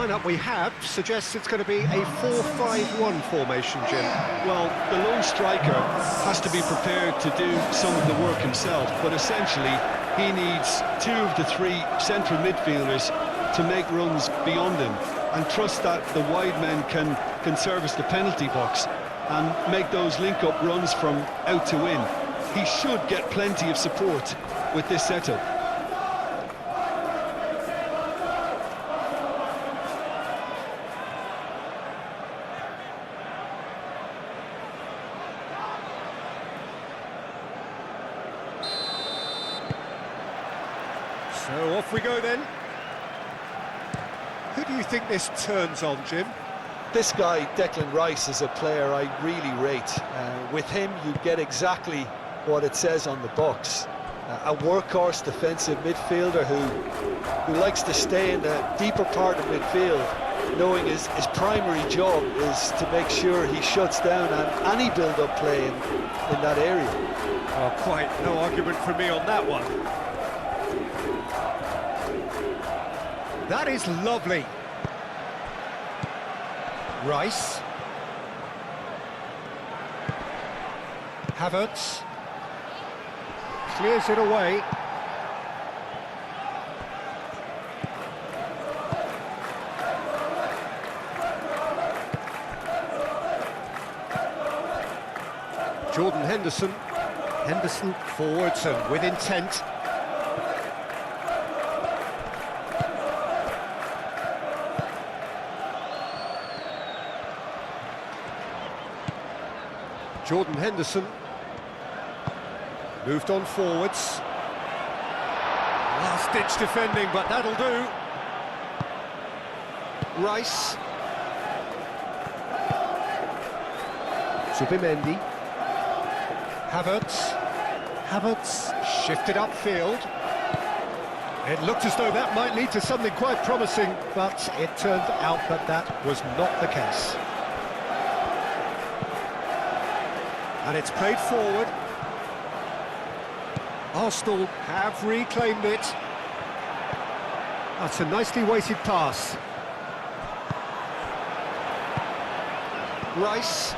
lineup we have suggests it's going to be a 4-5-1 formation, Jim. Well, the lone striker has to be prepared to do some of the work himself, but essentially he needs two of the three central midfielders to make runs beyond him and trust that the wide men can service the penalty box and make those link-up runs from out to in. He should get plenty of support with this setup. So off we go then. Who do you think this turns on, Jim? This guy, Declan Rice, is a player I really rate. With him, you get exactly what it says on the box. A workhorse defensive midfielder who likes to stay in the deeper part of midfield, knowing his primary job is to make sure he shuts down any build-up play in that area. Oh, quite no argument from me on that one. That is lovely. Rice. Havertz. Clears it away. Jordan Henderson. Henderson forwards and with intent. Jordan Henderson moved on forwards. Last-ditch defending, but that'll do. Rice. Zubimendi. Havertz. Havertz shifted upfield. It looked as though that might lead to something quite promising, but it turned out that that was not the case. And it's played forward. Arsenal have reclaimed it. That's a nicely weighted pass. Rice.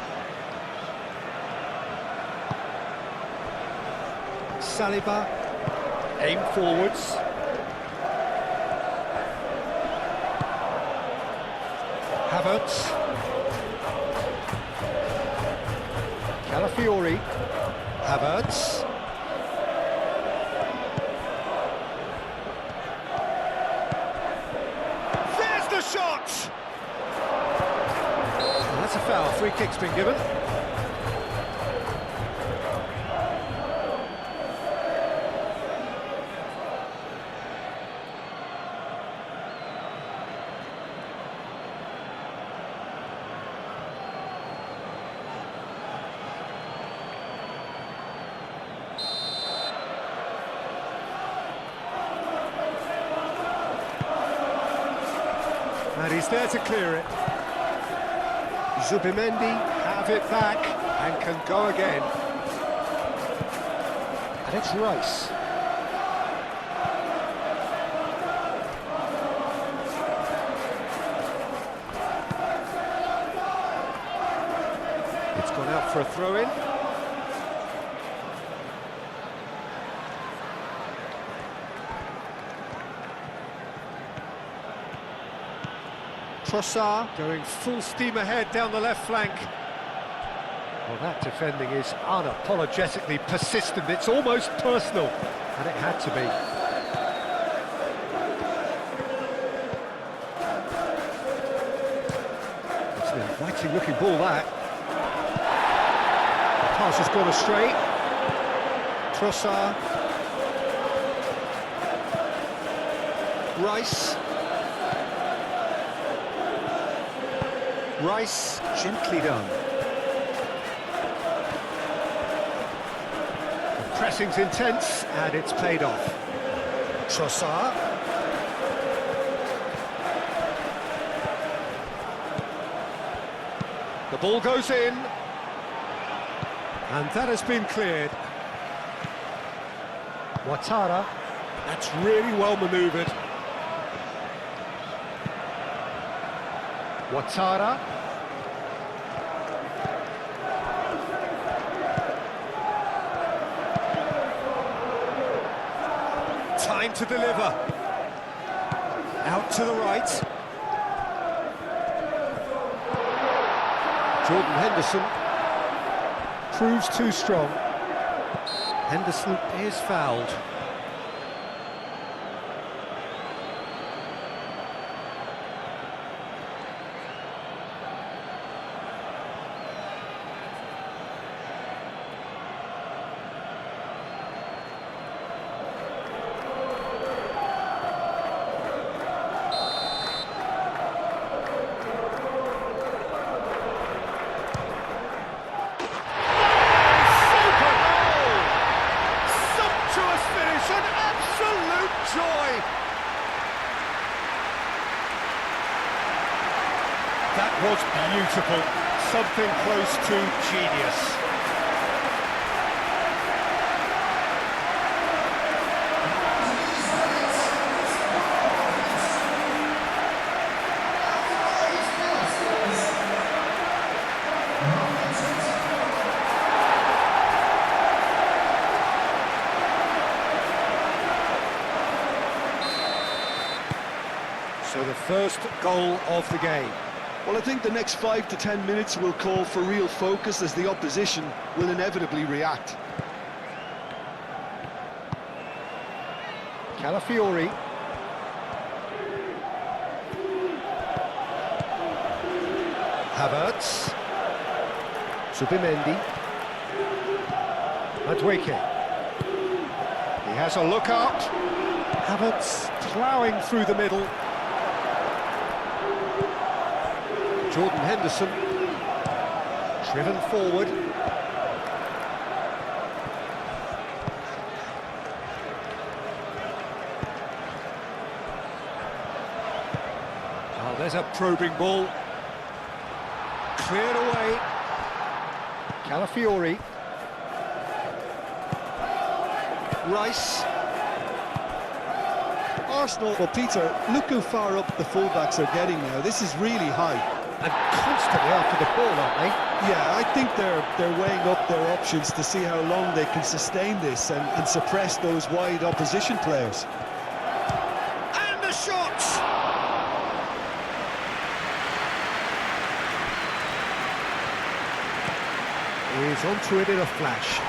Saliba. Aim forwards. Havertz. Calafiori. Havertz. There's the shot! And that's a foul. Free kick's been given. And he's there to clear it. Zubimendi have it back and can go again. And it's Rice. It's gone out for a throw-in. Trossard going full steam ahead down the left flank. Well, that defending is unapologetically persistent. It's almost personal, and it had to be. It's an inviting-looking ball, that. The pass has gone astray. Trossard. Rice. Rice, gently done. The pressing's intense, and it's paid off. Trossard. The ball goes in. And that has been cleared. Ouattara. That's really well manoeuvred. Ouattara. Time to deliver. Out to the right. Jordan Henderson proves too strong. Henderson is fouled. That was beautiful, something close to genius. So the first goal of the game. Well, I think the next 5 to 10 minutes will call for real focus as the opposition will inevitably react. Calafiori. Havertz. Subimendi. Madueke. He has a look up. Havertz ploughing through the middle. Jordan Henderson, driven forward. Oh, there's a probing ball. Cleared away. Calafiori. Rice. Arsenal, well, Peter, look how far up the fullbacks are getting now. This is really high. And constantly after the ball, aren't they? Yeah, I think they're weighing up their options to see how long they can sustain this and suppress those wide opposition players. And the shot! He's onto it in a flash.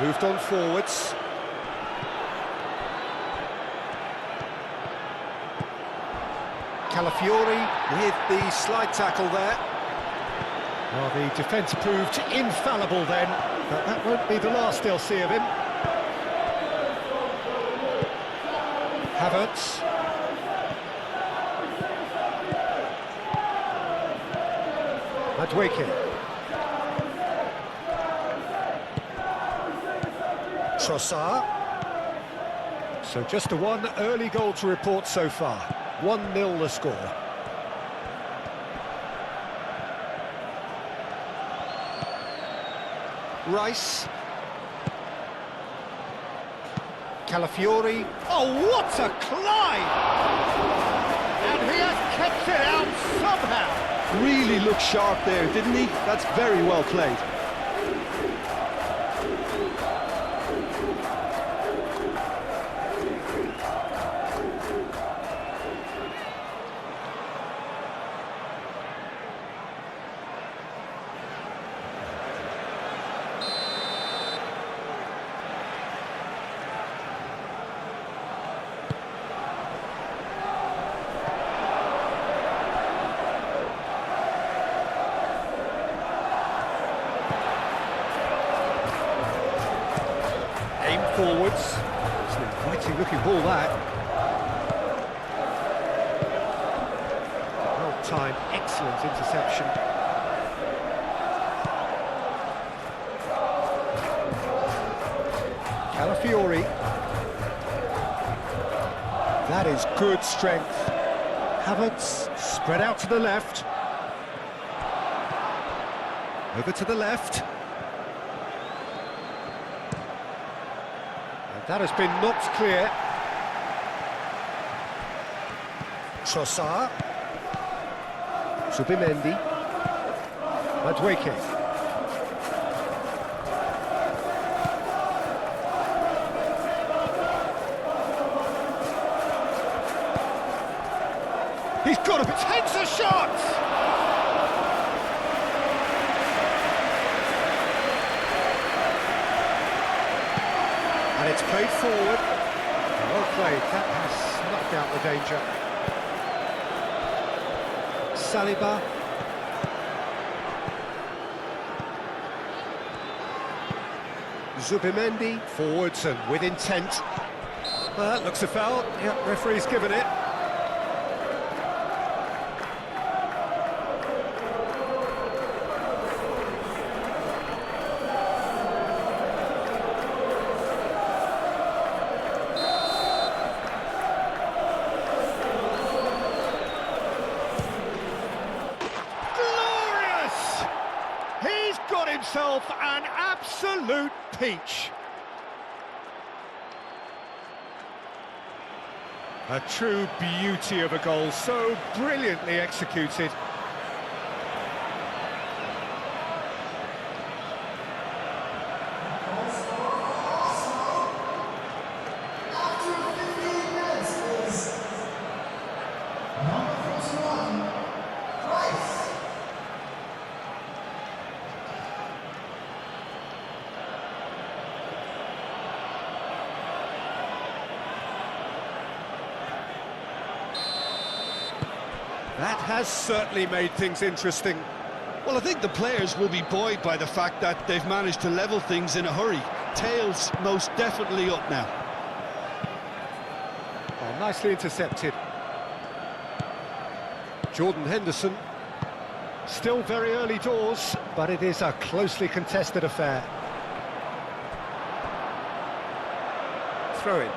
Moved on forwards. Calafiori with the slide tackle there. Well, the defence proved infallible then, but that won't be the last they'll see of him. Havertz. Madueke. Trossard. So just a one early goal to report so far. 1-0 the score. Rice. Calafiori. Oh, what a climb! And he has kept it out somehow. Really looked sharp there, didn't he? That's very well played. Forwards. It's an inviting looking ball, that. Well timed, excellent interception. Calafiori. That is good strength. Havertz spread out to the left. Over to the left. That has been knocked clear. Trossard. Zubimendi. Madueke. He's got a takes a shot! And it's played forward. Well played, that has snuffed out the danger. Saliba. Zubimendi, forwards and with intent. That looks a foul. Yep, referee's given it. He's got himself an absolute peach. A true beauty of a goal, so brilliantly executed. That has certainly made things interesting. Well, I think the players will be buoyed by the fact that they've managed to level things in a hurry. Tails most definitely up now. Oh, nicely intercepted. Jordan Henderson. Still very early doors, but it is a closely contested affair. Throw in.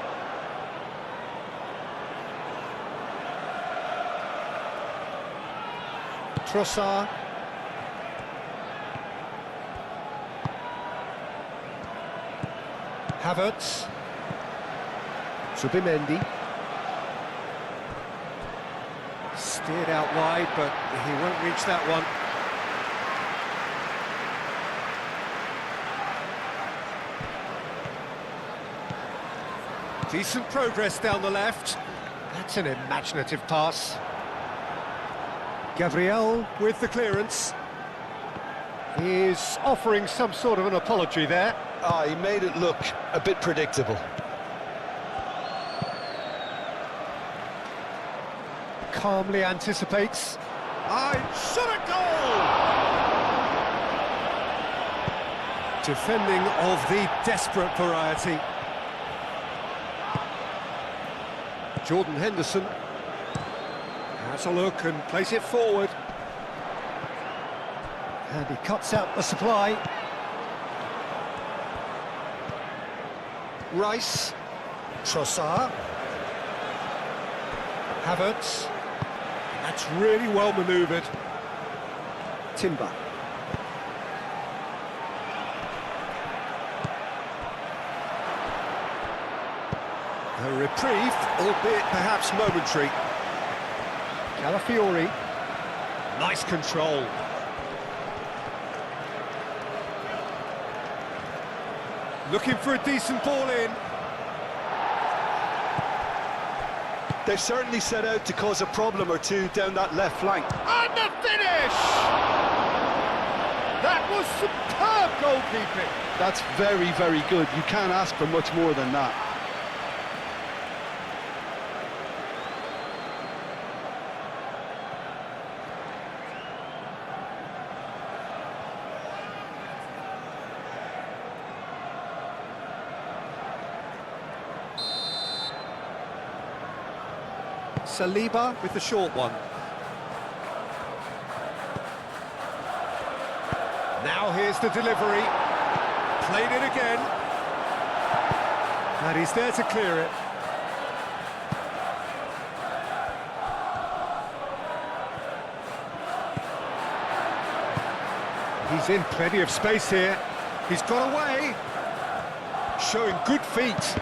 Trossard. Havertz. Zubimendi. Steered out wide, but he won't reach that one. Decent progress down the left. That's an imaginative pass. Gabriel with the clearance. He's offering some sort of an apology there. He made it look a bit predictable. Calmly anticipates. Shot a goal! Defending of the desperate variety. Jordan Henderson. Has a look and plays it forward. And he cuts out the supply. Rice. Trossard. Havertz. That's really well manoeuvred. Timber. A reprieve, albeit perhaps momentary. Calafiori. Nice control. Looking for a decent ball in. They've certainly set out to cause a problem or two down that left flank. And the finish! That was superb goalkeeping. That's very, very good. You can't ask for much more than that. Saliba with the short one. Now here's the delivery. Played it again. And he's there to clear it. He's in plenty of space here. He's got away. Showing good feet.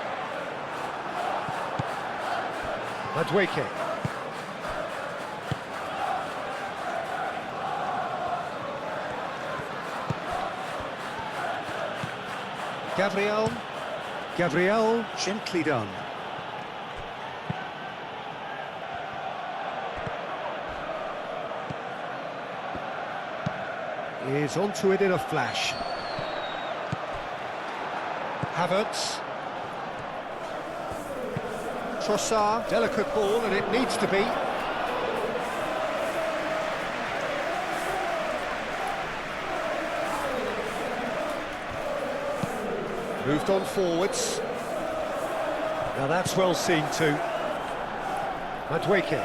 Madueke. Gabriel, gently done. Is onto it in a flash. Havertz. Trossard, delicate ball, and it needs to be. Moved on forwards. Now that's well seen too. Madueke.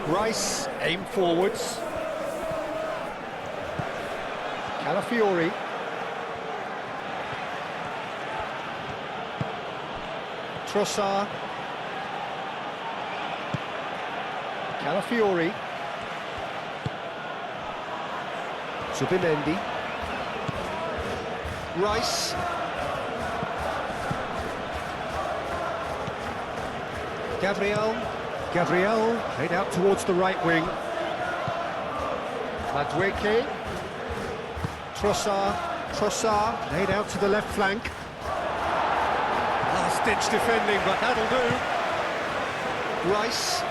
Rice, aim forwards. Calafiori. Trossard. Calafiori. Zubimendi. Rice. Gabriel played out towards the right wing. Madueke. Trossard played out to the left flank. Last-ditch defending, but that'll do. Rice.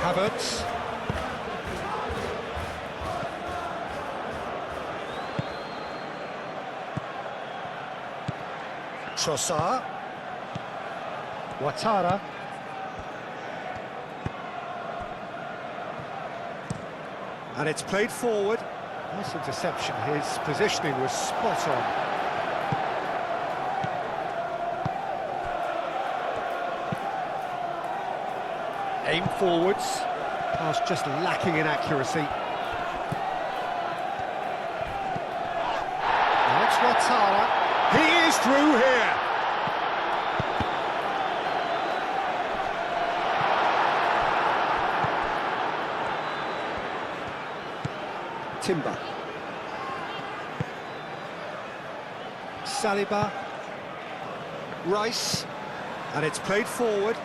Havertz. Trossard. Ouattara. And it's played forward. Nice interception. His positioning was spot on. Aim forwards. Pass just lacking in accuracy. That's Ouattara. He is through here. Timber. Saliba. Rice. And it's played forward.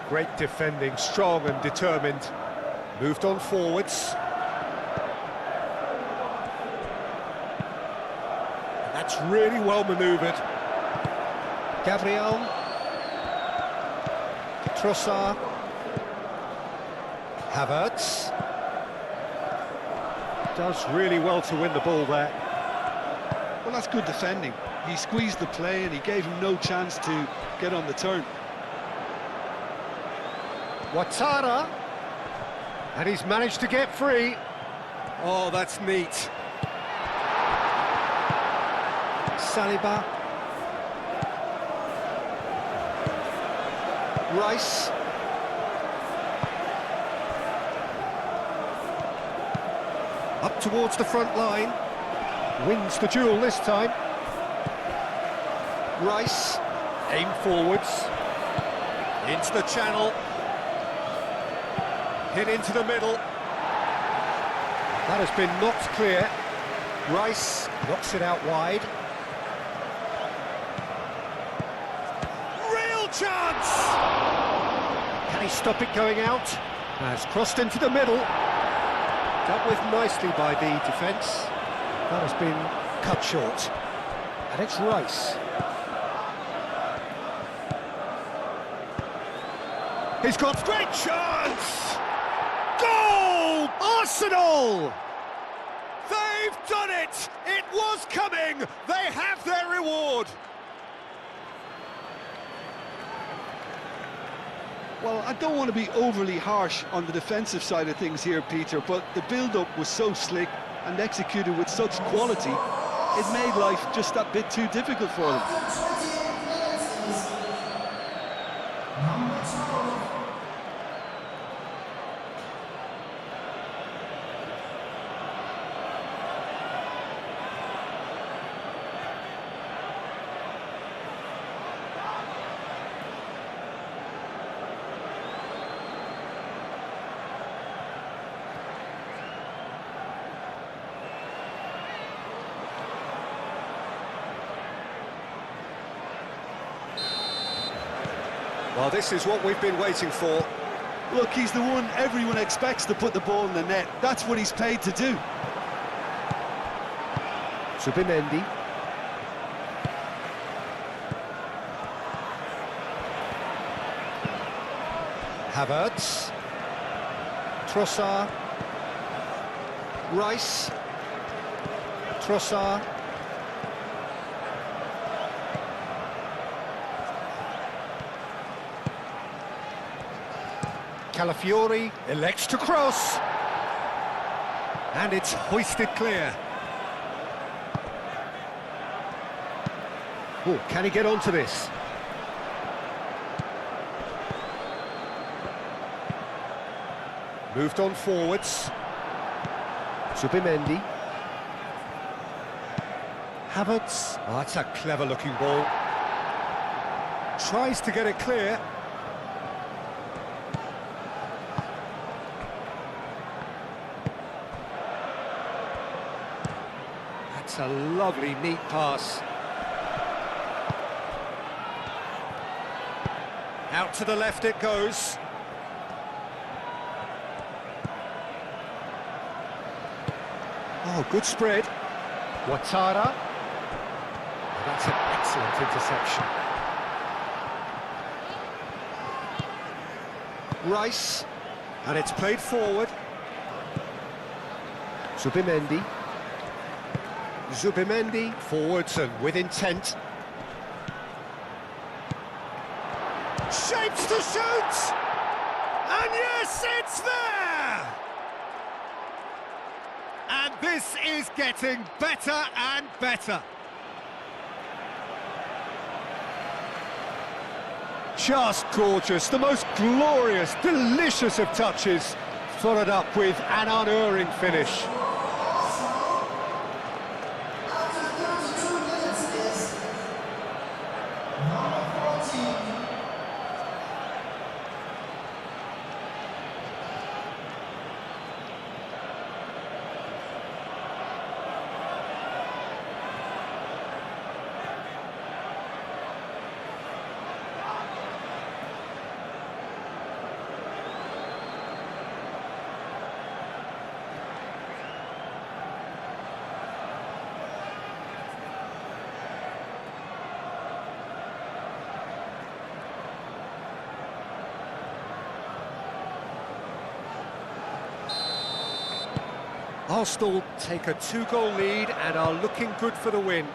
Great defending, strong and determined. Moved on forwards. That's really well manoeuvred. Gabriel. Trossard. Havertz. Does really well to win the ball there. Well, that's good defending. He squeezed the play and he gave him no chance to get on the turn. Ouattara. And he's managed to get free. Oh, that's neat. Saliba. Rice. Up towards the front line. Wins the duel this time. Rice. Aim forwards. Into the channel. Hit into the middle. That has been knocked clear. Rice knocks it out wide. Real chance! Can he stop it going out? Has crossed into the middle. Dealt with nicely by the defence. That has been cut short. And it's Rice. He's got great chance! Goal! Arsenal! They've done it! It was coming! They have their reward! Well, I don't want to be overly harsh on the defensive side of things here, Peter, but the build-up was so slick and executed with such quality, it made life just that bit too difficult for them. Well, this is what we've been waiting for. Look, he's the one everyone expects to put the ball in the net. That's what he's paid to do. Zubimendi. Havertz. Trossard. Rice. Trossard. Calafiori elects to cross. And it's hoisted clear. Oh, can he get onto this? Moved on forwards. Zubimendi. Havertz. Oh, that's a clever-looking ball. Tries to get it clear. That's a lovely, neat pass. Out to the left it goes. Oh, good spread. Ouattara. Oh, that's an excellent interception. Rice. And it's played forward. Zubimendi. Zubimendi, forwards and with intent. Shapes to shoot! And yes, it's there! And this is getting better and better. Just gorgeous, the most glorious, delicious of touches, followed up with an unerring finish. Arsenal take a 2-goal lead and are looking good for the win.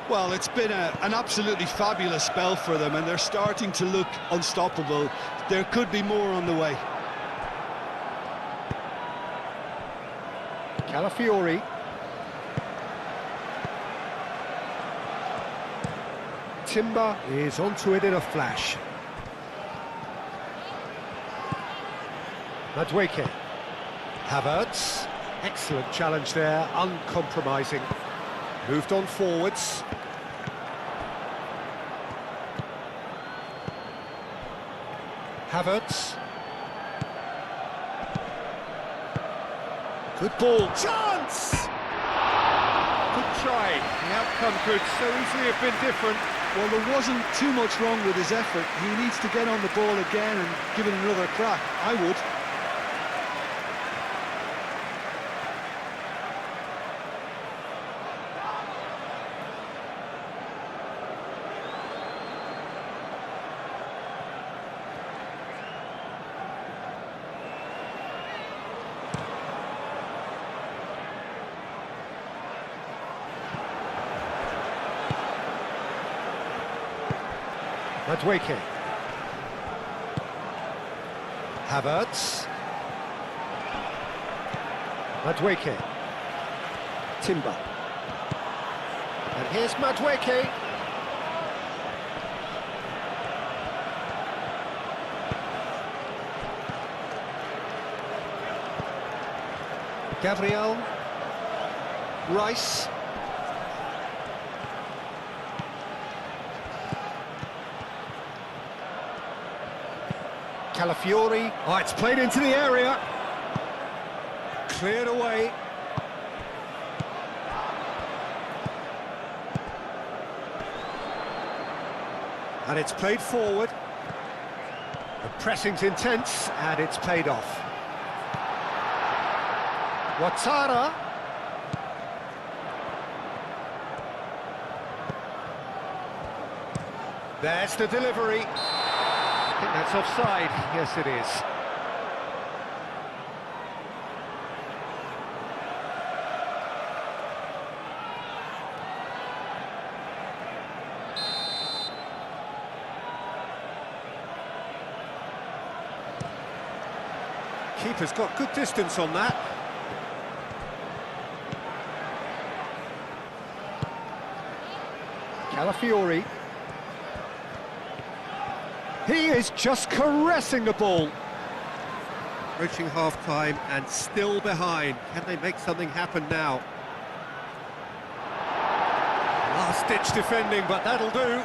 Well, it's been an absolutely fabulous spell for them, and they're starting to look unstoppable. There could be more on the way. Calafiori. Timber is onto it in a flash. Madueke. Havertz. Excellent challenge there, uncompromising. Moved on forwards. Havertz. Good ball. Chance! Good try. The outcome could so easily have been different. Well, there wasn't too much wrong with his effort. He needs to get on the ball again and give it another crack. I would. Madueke. Havertz. Madueke. Timber. And here's Madueke. Gabriel. Rice. Calafiori. Oh, it's played into the area. Cleared away. And it's played forward. Pressing's intense, and it's paid off. Ouattara. There's the delivery. I think that's offside. Yes, it is. Keeper's got good distance on that. Calafiori. He is just caressing the ball. Approaching half-time and still behind. Can they make something happen now? Last-ditch defending, but that'll do.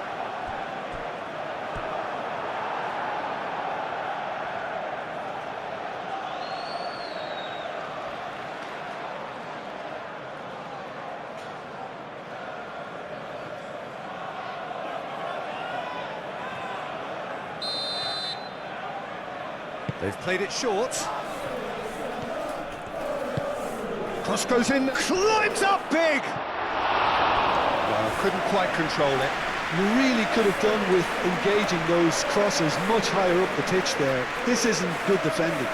They've played it short. Cross goes in, climbs up big! Well, couldn't quite control it. You really could have done with engaging those crosses much higher up the pitch there. This isn't good defending.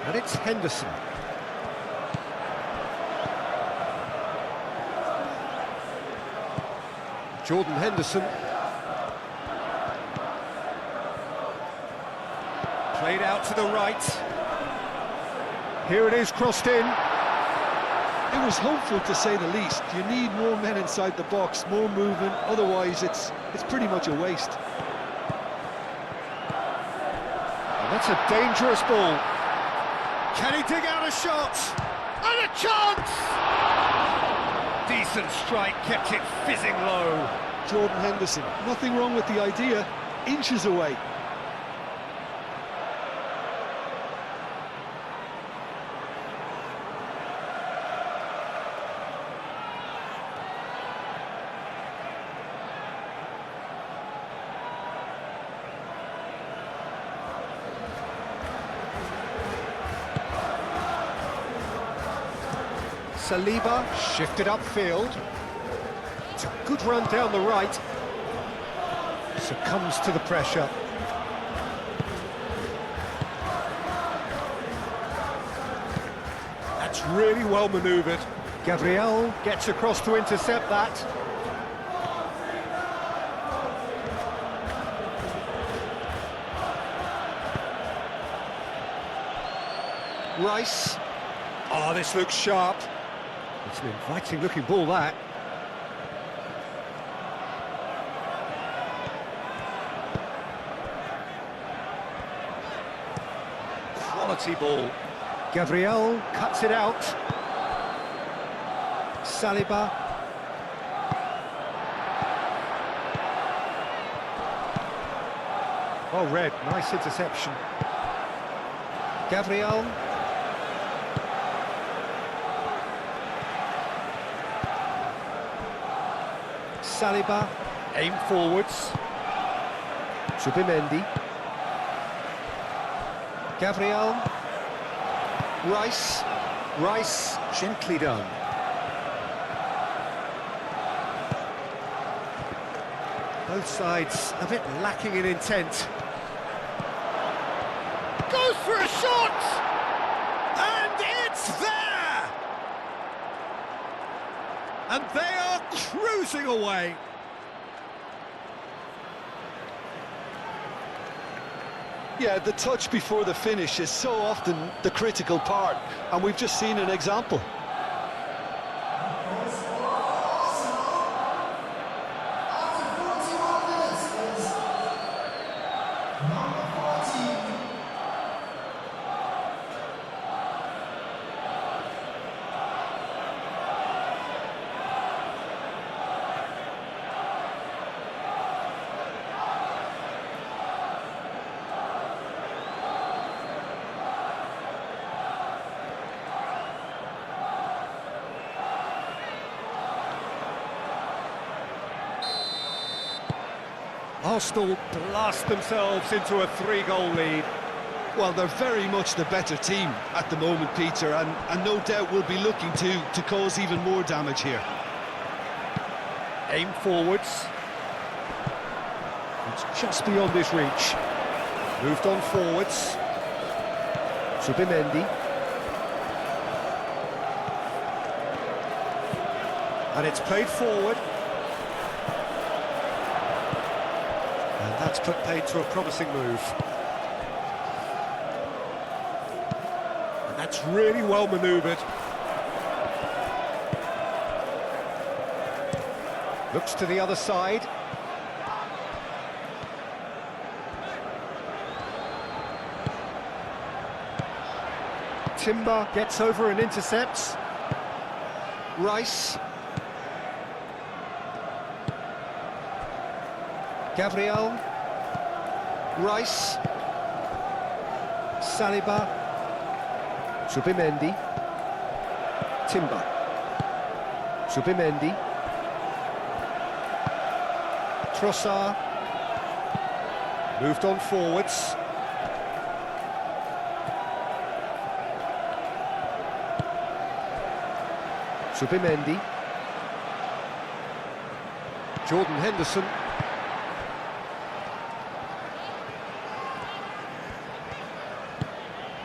And it's Henderson. Jordan Henderson. Played out to the right. Here it is, crossed in. It was hopeful, to say the least. You need more men inside the box, more movement, otherwise it's pretty much a waste. And that's a dangerous ball. Can he dig out a shot? And a chance! Decent strike, kept it fizzing low. Jordan Henderson, nothing wrong with the idea, inches away. Saliba shifted upfield. It's a good run down the right. Succumbs to the pressure. That's really well manoeuvred. Gabriel gets across to intercept that. Rice. Oh, this looks sharp. It's an inviting looking ball, that. Quality ball. Gabriel cuts it out. Saliba. Oh, red, nice interception. Gabriel. Saliba, aim forwards. Zubimendi. Gabriel. Rice. Rice, gently done. Both sides a bit lacking in intent. Goes for a shot! And it's there! And they are cruising away. Yeah, the touch before the finish is so often the critical part, and we've just seen an example. Arsenal blast themselves into a 3-goal lead. Well, they're very much the better team at the moment, Peter, and no doubt will be looking to cause even more damage here. Aim forwards. It's just beyond his reach. Moved on forwards. Zubimendi. And it's played forward. And that's put paid to a promising move. And that's really well manoeuvred. Looks to the other side. Timber gets over and intercepts. Rice. Gabriel. Rice. Saliba. Zubimendi. Timber. Zubimendi. Trossard. Moved on forwards. Zubimendi. Jordan Henderson.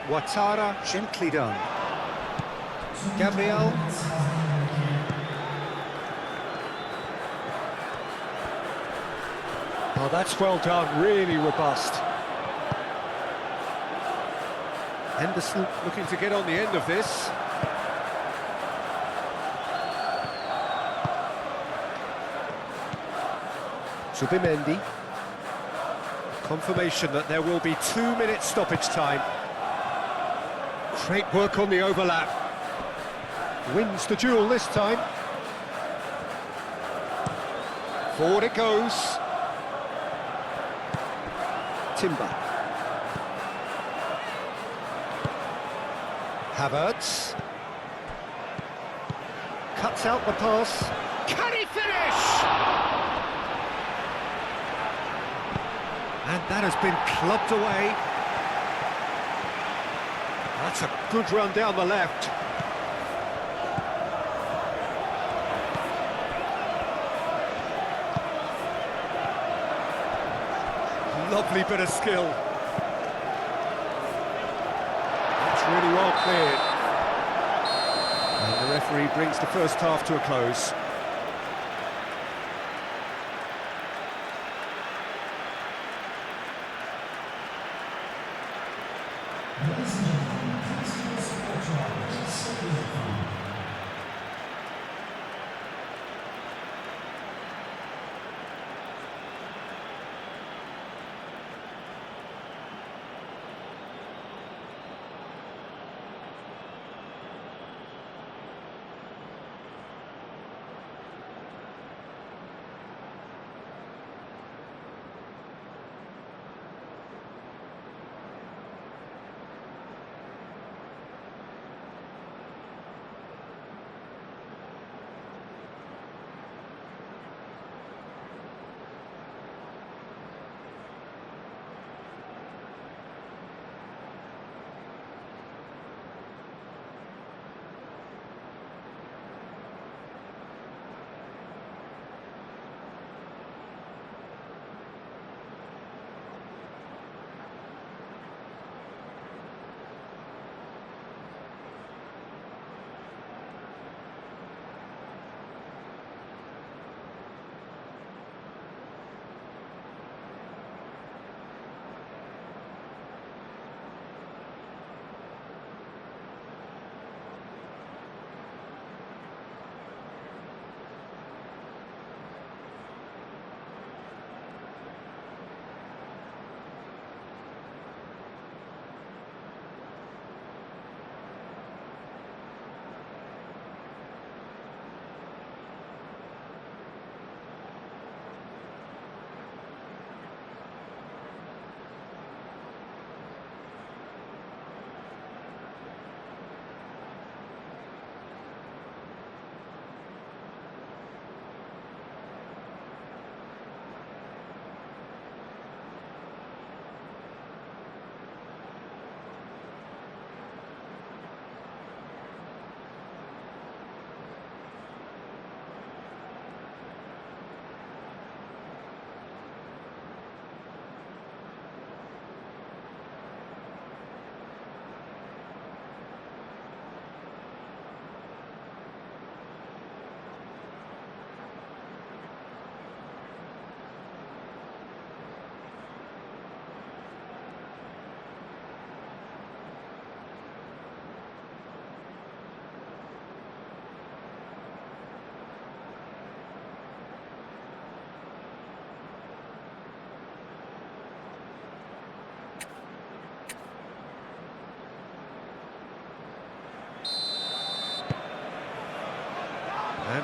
Ouattara, gently done. Gabriel. Oh, that's well done, really robust. Henderson looking to get on the end of this. Zubimendi. Confirmation that there will be 2-minute stoppage time. Great work on the overlap. Wins the duel this time. Forward it goes. Timber. Havertz. Cuts out the pass. Can he finish? And that has been clubbed away. That's a good run down the left. Lovely bit of skill. That's really well cleared. And the referee brings the first half to a close.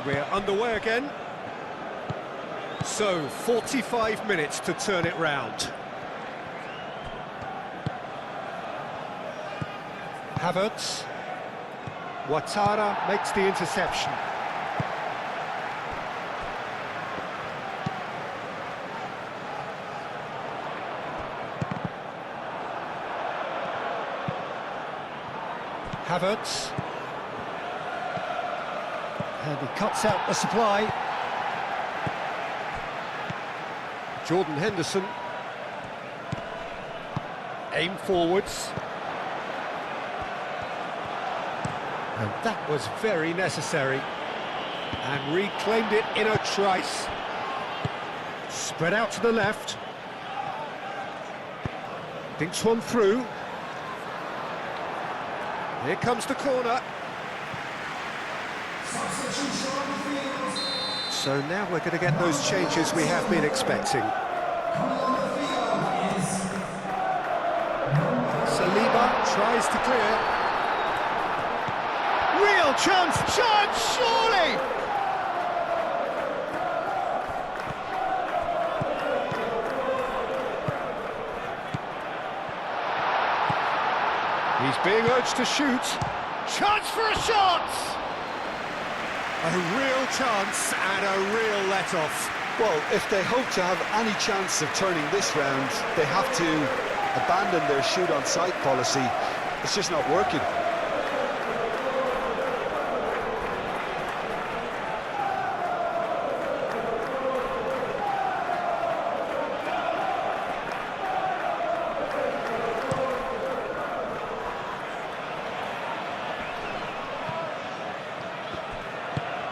And we're underway again. So, 45 minutes to turn it round. Havertz. Ouattara makes the interception. Havertz. And he cuts out the supply. Jordan Henderson. Aim forwards. And that was very necessary. And reclaimed it in a trice. Spread out to the left. Dinks one through. Here comes the corner. So now we're going to get those changes we have been expecting. Saliba tries to clear. Real chance, surely! He's being urged to shoot. Chance for a shot! A real chance and a real let-off. Well, if they hope to have any chance of turning this round, they have to abandon their shoot-on-sight policy. It's just not working.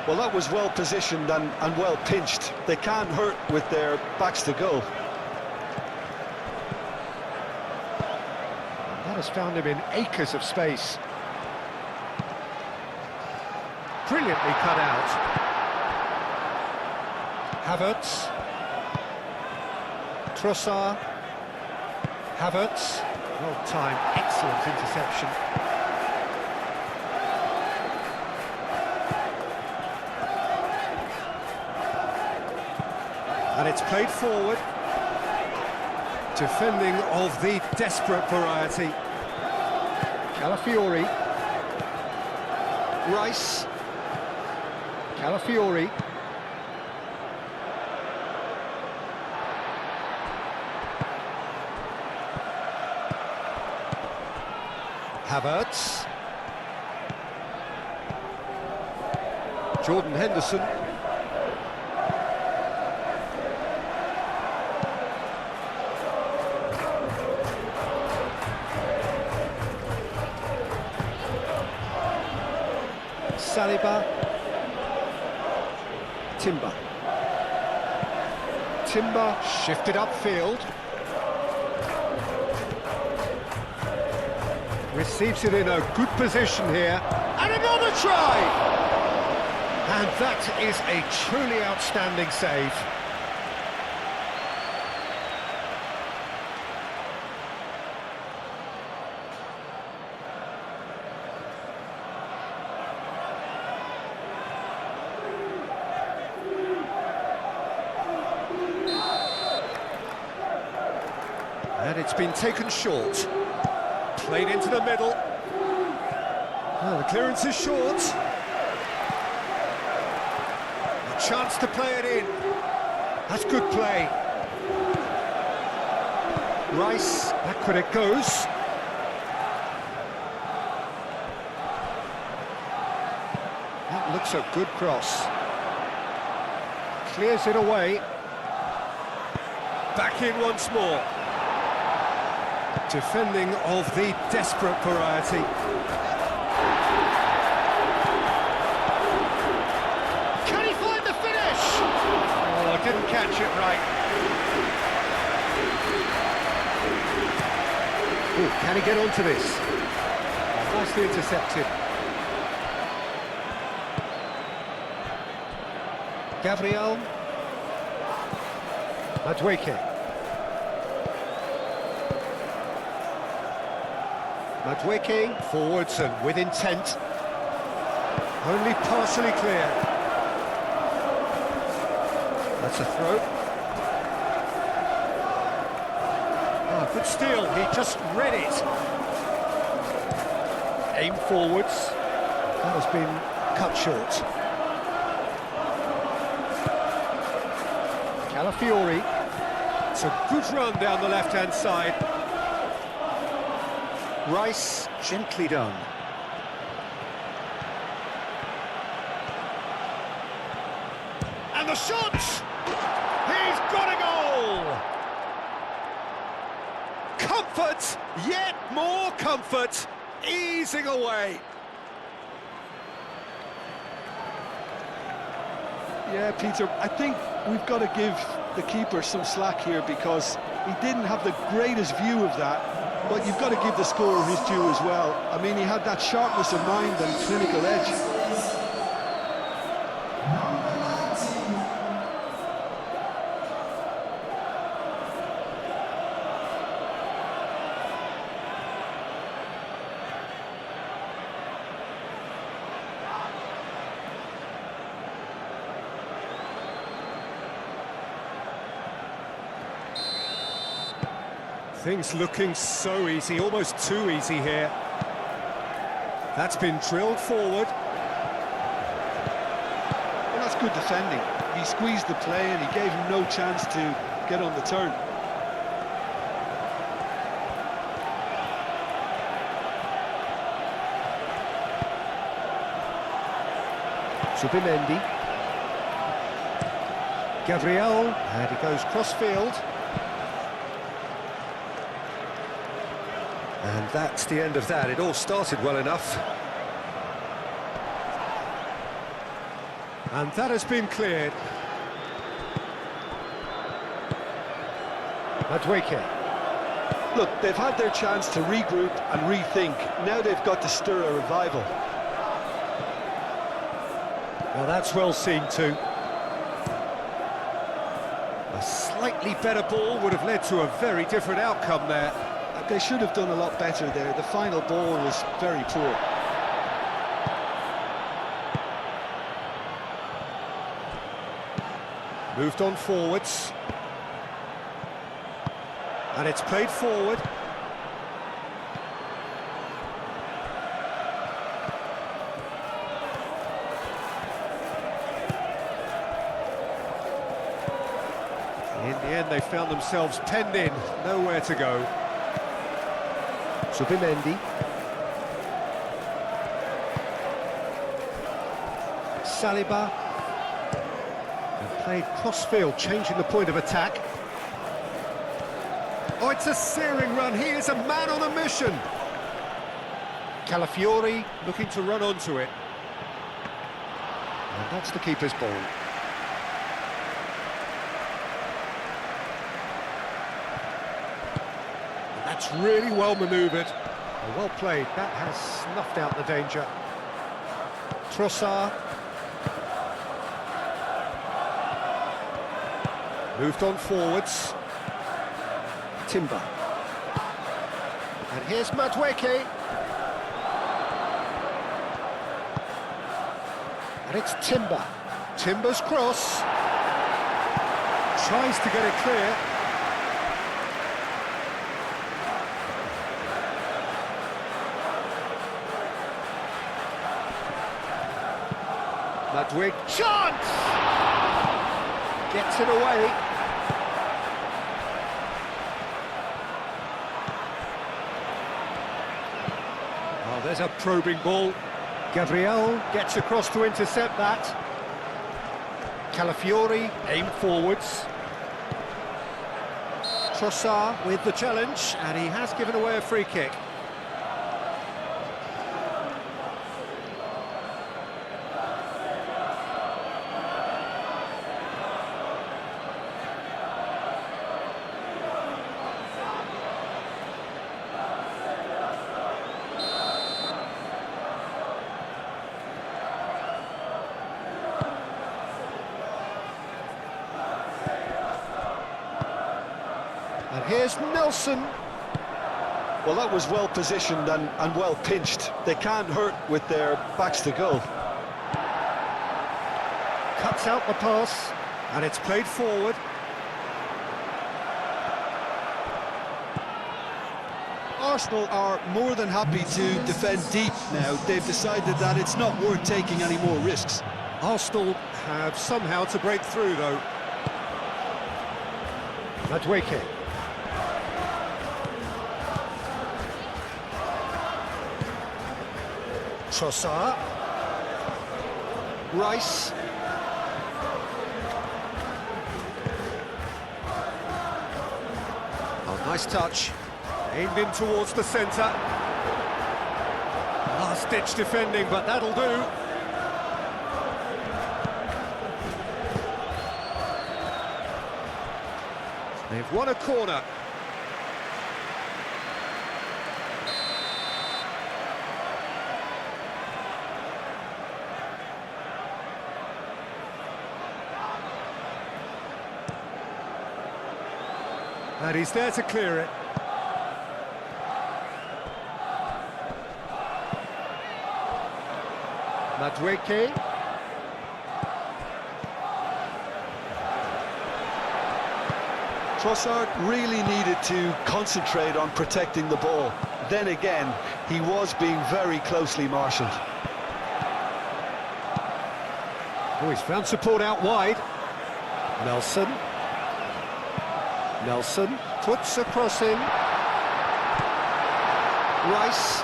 Well, that was well positioned and well pinched. They can't hurt with their backs to goal. That has found him in acres of space. Brilliantly cut out. Havertz. Trossard. Havertz. Well timed, excellent interception. And it's played forward. Defending of the desperate variety. Calafiori. Rice. Calafiori. Havertz. Jordan Henderson. Saliba. Timber shifted upfield. Receives it in a good position here. And another try! And that is a truly outstanding save. And it's been taken short. Played into the middle. Well, the clearance is short. A chance to play it in. That's good play. Rice, backward it goes. That looks a good cross. Clears it away. Back in once more. Defending of the desperate variety. Can he find the finish? Oh, I didn't catch it right. Ooh, can he get onto this? Oh, nicely intercepted. Gabriel. Madueke. Madueke, forwards and with intent. Only partially clear. That's a throw. Oh, good steal, he just read it. Aim forwards. That has been cut short. Calafiori. It's a good run down the left-hand side. Rice, gently done. And the shot! He's got a goal! Comfort, yet more comfort, easing away. Yeah, Peter, I think we've got to give the keeper some slack here because he didn't have the greatest view of that, but you've got to give the scorer his due as well. I mean, he had that sharpness of mind and clinical edge. Things looking so easy, almost too easy here. That's been drilled forward. Well, that's good defending. He squeezed the play and he gave him no chance to get on the turn. Subimendi. Gabriel, and he goes cross-field. And that's the end of that. It all started well enough. And that has been cleared. Madueke. Look, they've had their chance to regroup and rethink. Now they've got to stir a revival. Well, that's well seen too. A slightly better ball would have led to a very different outcome there. They should have done a lot better there. The final ball was very poor. Moved on forwards. And it's played forward. In the end, they found themselves penned in, nowhere to go. Subimendi. Saliba. And played cross-field, changing the point of attack. Oh, it's a searing run. He is a man on a mission. Calafiori looking to run onto it. And that's the keeper's ball. That's really well manoeuvred. Well played. That has snuffed out the danger. Trossard. Moved on forwards. Timber. And here's Madueke. And it's Timber. Timber's cross. Tries to get it clear. Ludwig, chance! Gets it away. Oh, there's a probing ball. Gabriel gets across to intercept that. Calafiori, aim forwards. Trossard with the challenge, and he has given away a free kick. And here's Nelson. Well, that was well positioned and well pinched. They can't hurt with their backs to goal. Cuts out the pass. And it's played forward. Arsenal are more than happy to defend deep now. They've decided that it's not worth taking any more risks. Arsenal have somehow to break through, though. Madueke. Trossard. Rice. Oh, nice touch. Aimed in towards the centre. Last-ditch defending, but that'll do. They've won a corner. And he's there to clear it. Madueke. Trossard really needed to concentrate on protecting the ball. Then again, he was being very closely marshalled. Oh, he's found support out wide. Nelson. Nelson puts a cross in. Rice.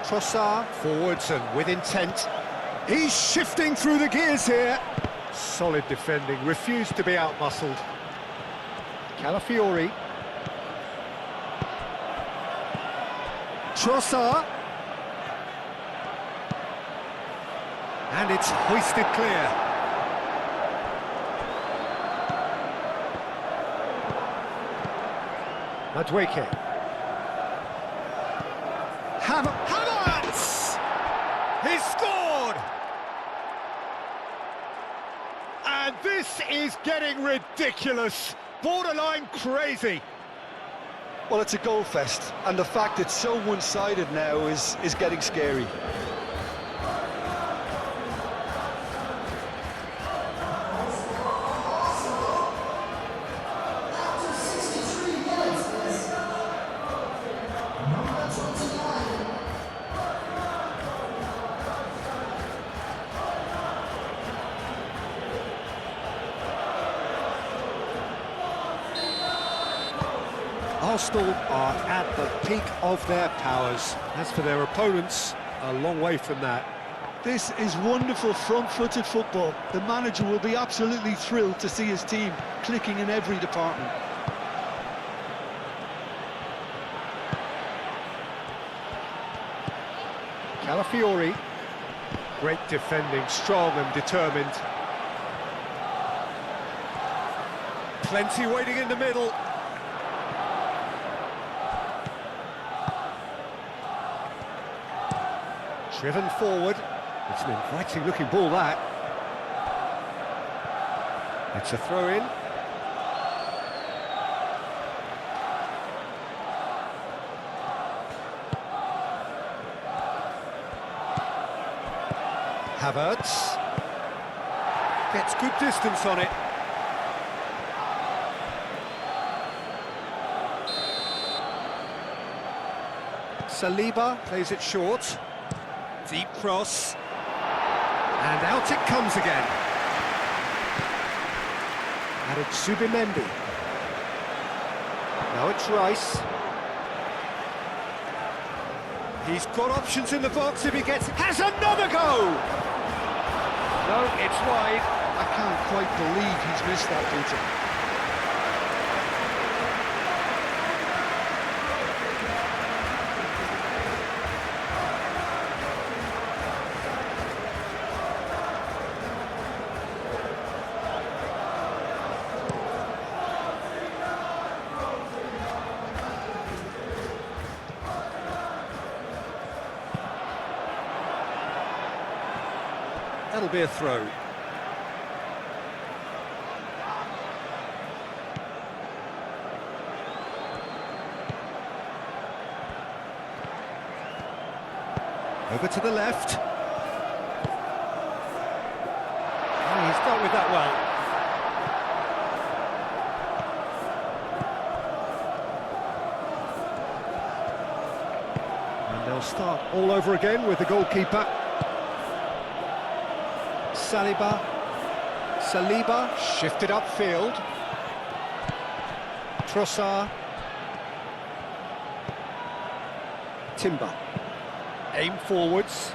Trossard forwards and with intent. He's shifting through the gears here. Solid defending, refused to be outmuscled. Calafiori. Trossard. And it's hoisted clear. Madueke. Havertz! He's scored! And this is getting ridiculous, borderline crazy. Well, it's a goal fest, and the fact it's so one-sided now is getting scary. Arsenal are at the peak of their powers. As for their opponents, a long way from that. This is wonderful front-footed football. The manager will be absolutely thrilled to see his team clicking in every department. Calafiori. Great defending, strong and determined. Plenty waiting in the middle. Driven forward. It's an inviting looking ball, that. It's a throw in. Havertz. Gets good distance on it. Saliba plays it short. Deep cross. And out it comes again. And it's Zubimendi. Now it's Rice. He's got options in the box if he gets... Has another go! No, it's wide. I can't quite believe he's missed that, Peter. That'll be a throw. Over to the left. Oh, They'll start all over again with the goalkeeper. Saliba shifted upfield. Trossard. Timber. Aim forwards.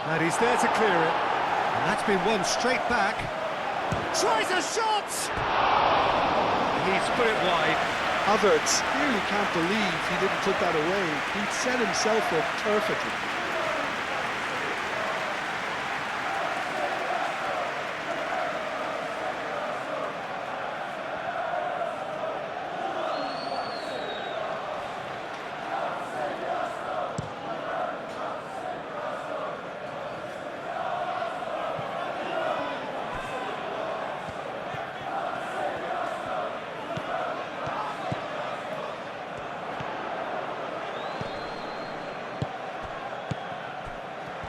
And he's there to clear it. And that's been won straight back. Tries a shot! He's put it wide. Havertz really can't believe he didn't put that away. He'd set himself up perfectly.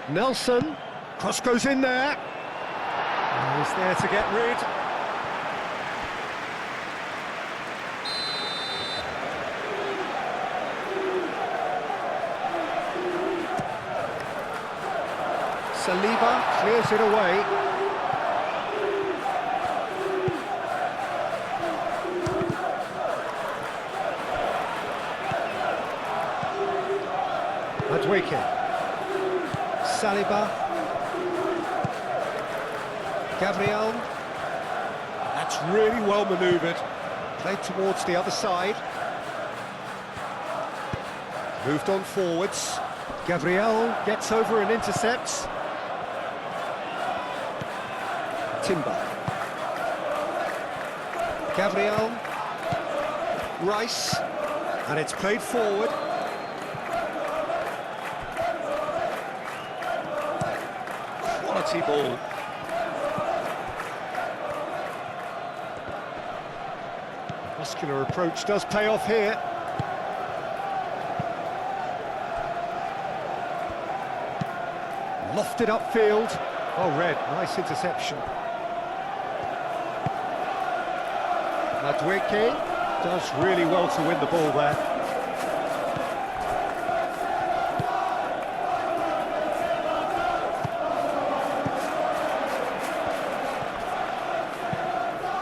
Nelson, cross goes in there. And he's there to get rid. Saliba clears it away. Madwike. Saliba, Gabriel, that's really well manoeuvred, played towards the other side, moved on forwards, Gabriel gets over and intercepts, Timber, Gabriel, Rice, and it's played forward. Quality ball. Muscular approach does pay off here. Lofted upfield. Oh, Red, nice interception. Madwike does really well to win the ball there.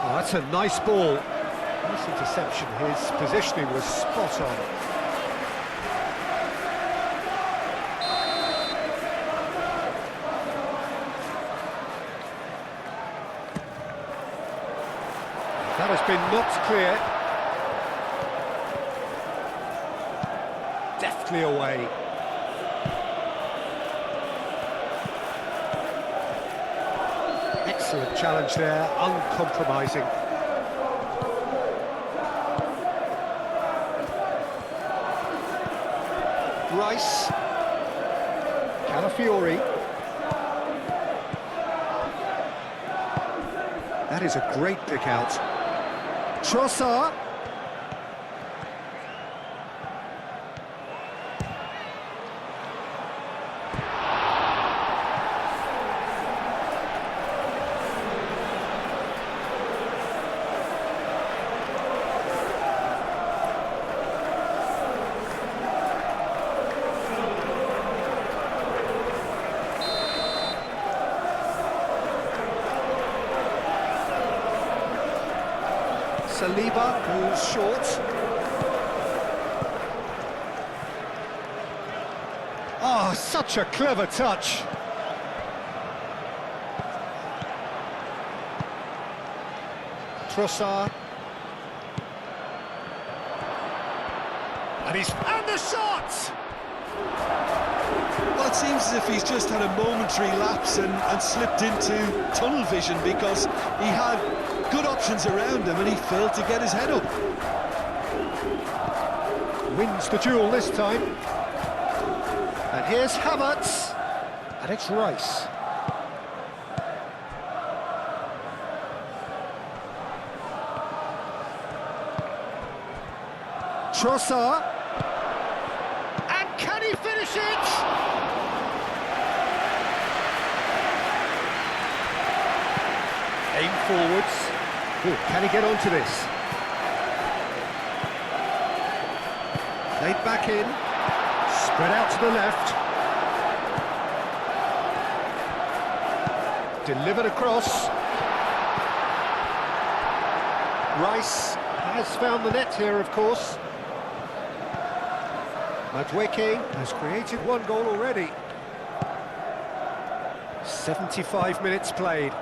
Oh, that's a nice ball. Nice interception. His positioning was spot on. That has been knocked clear. Deftly away. Excellent challenge there, uncompromising. Rice. Calafiori. That is a great pick out. Trossard. Saliba goes short. Oh, such a clever touch. Trossard. And the shot! Well, it seems as if he's just had a momentary lapse and slipped into tunnel vision, because he had good options around him and he failed to get his head up. Wins the duel this time. And here's Havertz. And it's Rice. Trossard. And can he finish it? Aim forwards. Ooh, can he get onto this? Laid back in, spread out to the left. Delivered across. Rice has found the net here, of course. Madueke has created one goal already. 75 minutes played.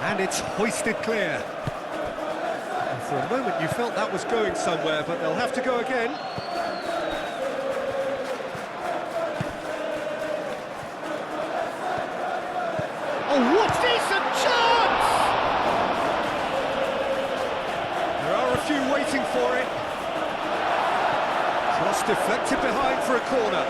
And it's hoisted clear. And for a moment you felt that was going somewhere, but they'll have to go again. Oh, what's this? A chance! There are a few waiting for it. Cross deflected behind for a corner.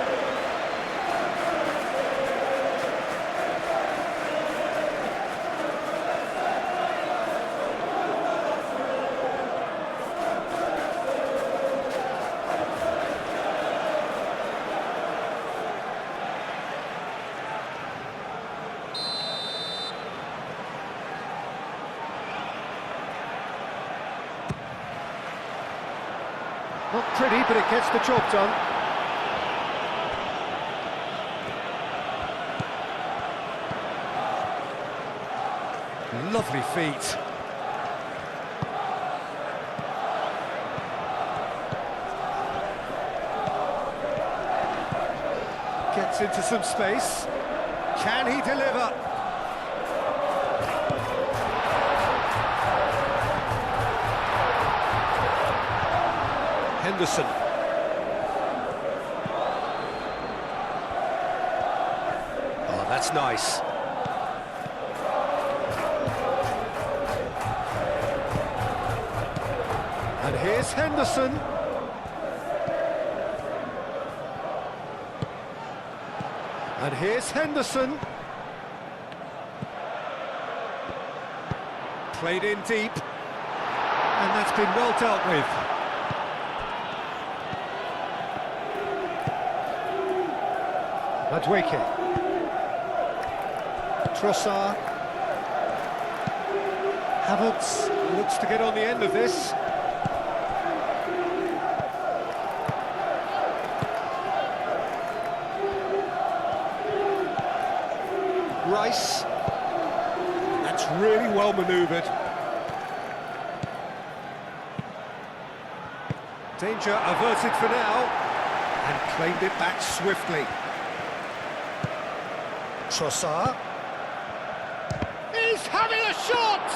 Not pretty, but it gets the job done. Lovely feet. Gets into some space. Can he deliver? Henderson. Oh, that's nice. And here's Henderson. And here's Henderson. Played in deep. And that's been well dealt with. Madueke. Trossard. Havertz looks to get on the end of this. Rice. That's really well manoeuvred. Danger averted for now, and claimed it back swiftly. Trossard. He's having a shot!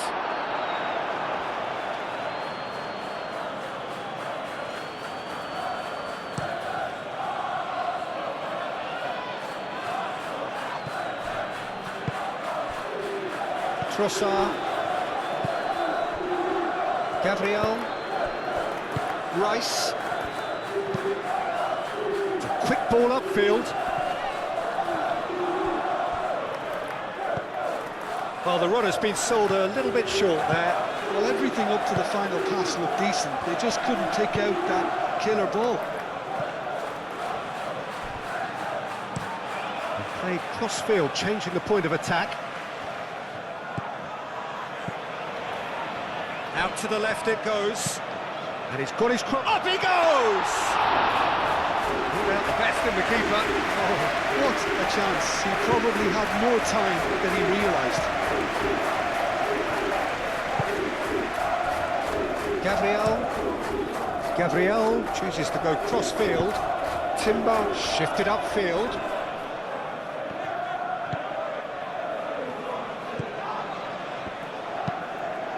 Trossard. Gabriel. Rice. It's a quick ball upfield. Well, the runner's been sold a little bit short there. Well, everything up to the final pass looked decent. They just couldn't take out that killer ball. They played cross-field, changing the point of attack. Out to the left it goes. And he's got his cross. Up he goes! Ruled out the best in the keeper. Oh, what a chance. He probably had more time than he realised. Gabriel chooses to go cross-field. Timber shifted upfield.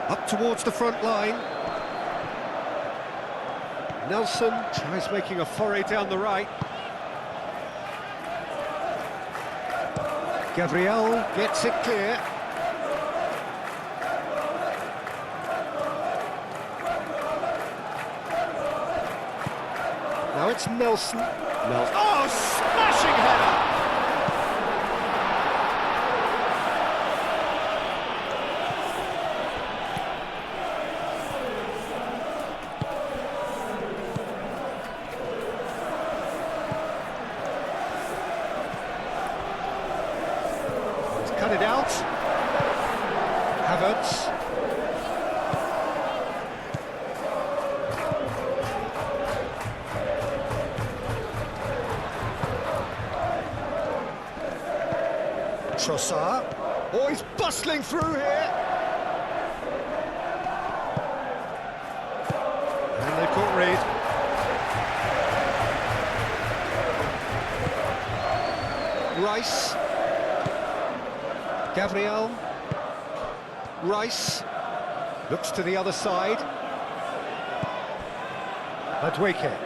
Up towards the front line. Nelson tries making a foray down the right. Gabriel gets it clear. Now it's Nelson. Oh, smashing header! Cut it out. Havertz. Trossard. Oh, he's bustling through here. And they've caught Reed. Rice. Gabriel. Rice. Looks to the other side. Madueke.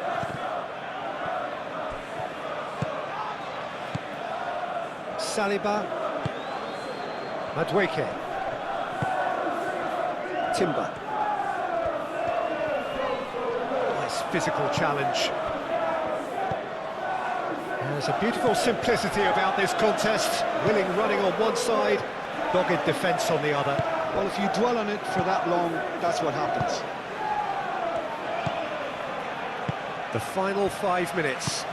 Saliba. Madueke. Timber. Nice physical challenge. There's a beautiful simplicity about this contest. Willing running on one side, dogged defence on the other. Well, if you dwell on it for that long, that's what happens. The final 5 minutes.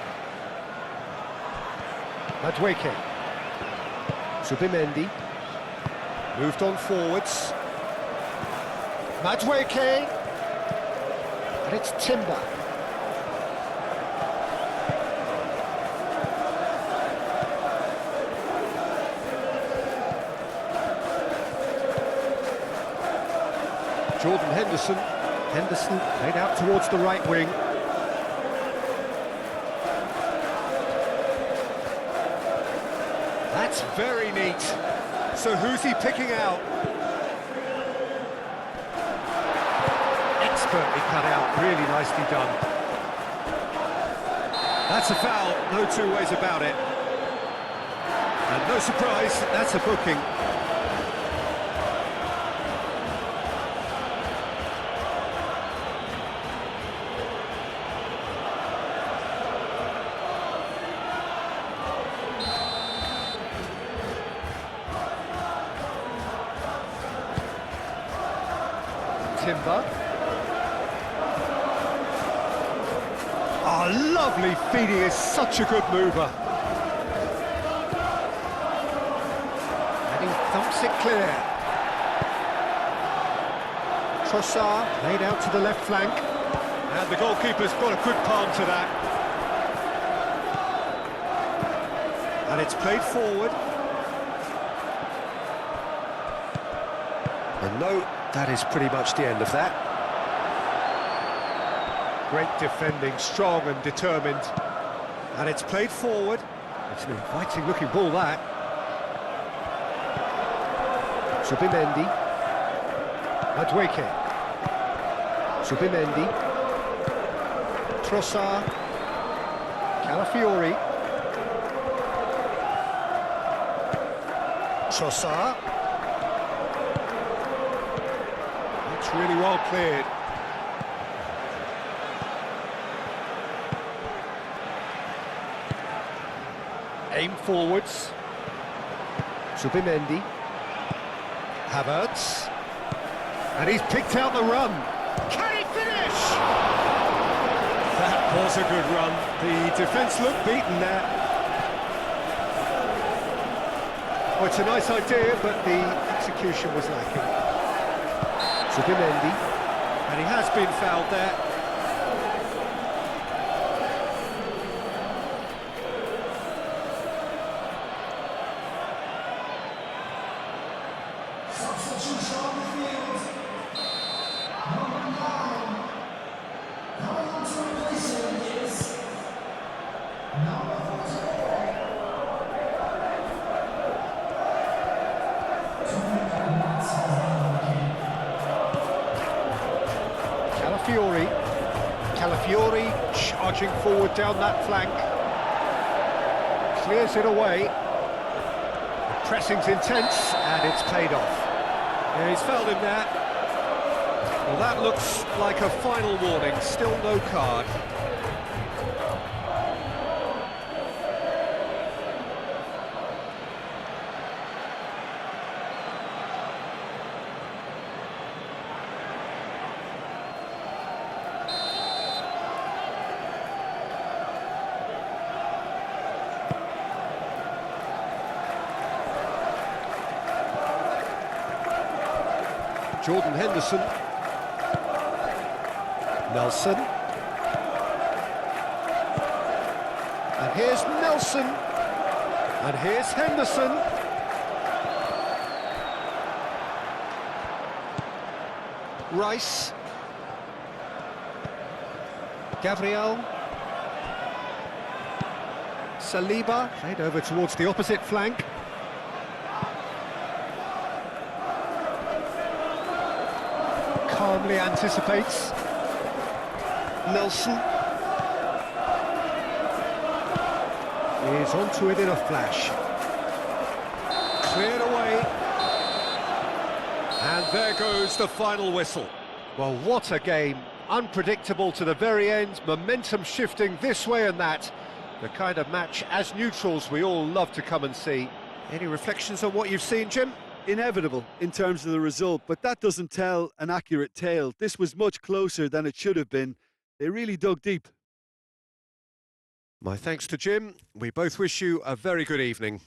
Madueke. Zubimendi. Moved on forwards. Madueke. And it's Timber. Jordan Henderson. Henderson laid out towards the right wing. That's very neat. So who's he picking out? Expertly cut out, really nicely done. That's a foul, no two ways about it. And no surprise, that's a booking. Timber. Oh, lovely feet, he is such a good mover. And he thumps it clear. Trossard laid out to the left flank. And the goalkeeper's got a good palm to that. And it's played forward. And no, that is pretty much the end of that. Great defending, strong and determined. And it's played forward. It's an inviting looking ball, that. Zubimendi. Madueke. Zubimendi. Trossard. Calafiori. Trossard. It's really well cleared. Aim forwards. Zubimendi. Havertz. And he's picked out the run. Can he finish? That was a good run. The defence looked beaten there. Oh, it's a nice idea, but the execution was lacking. Zubimendi. And he has been fouled there. Calafiori charging forward down that flank. Clears it away. The pressing's intense and it's paid off. Yeah, he's fouled him there. Well, that looks like a final warning, still no card. Jordan Henderson. Nelson. And here's Nelson. And here's Henderson. Rice. Gabriel. Saliba. Played over towards the opposite flank. Calmly anticipates. Nelson. Is onto it in a flash. Cleared away. And there goes the final whistle. Well, what a game. Unpredictable to the very end, momentum shifting this way and that. The kind of match, as neutrals, we all love to come and see. Any reflections on what you've seen, Jim? Inevitable in terms of the result, but that doesn't tell an accurate tale. This was much closer than it should have been. They really dug deep. My thanks to Jim. We both wish you a very good evening.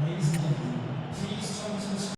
Ladies and gentlemen, please come to the